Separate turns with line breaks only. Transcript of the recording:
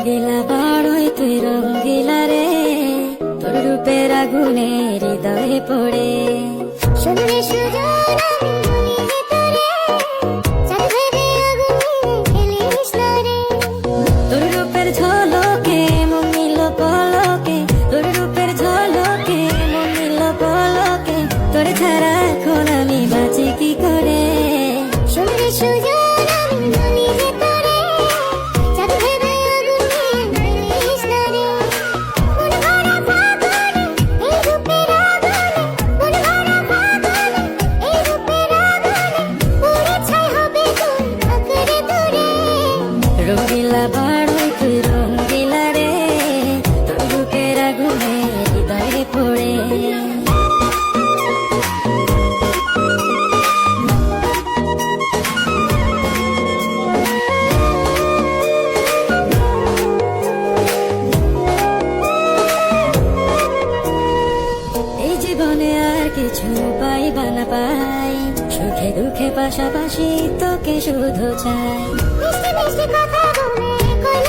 রঙ্গিলা বড়ই তুই রঙ্গিলা রে, তোর রূপের আগুনে হৃদয়ে পড়ে।
শুনলে সুজন আমি বলি যে তোরে, চাঁদ ভেবে আগুনে খেলিস না রে।
তোর রূপের ঝলকে মন নিল পলকে, তোর রূপের ঝলকে মন নিল পলকে, তোর ছাড়া এখন আমি বাঁচি কি করে।
শুনলে সুজন আমি বলি যে তোরে, চাঁদ ভেবে আগুনে খেলিস না রে। মন ভরা ফাগুনে এই রূপের আগুনে, মন ভরা ফাগুনে এই রূপের আগুনে, পুড়ে ছাই হবে তোর আঁকড়ে ধরে।
রঙ্গিলা বড়ই তুই রঙ্গিলা রে, তোর রূপের আগুনে হৃদয়ে পড়ে। এই জীবনে আর কিছু পাইবা না পাই, সুখে দুঃখে পাশাপাশি তোকে শুধু চাই।
মিষ্টি মিষ্টি কথা বলে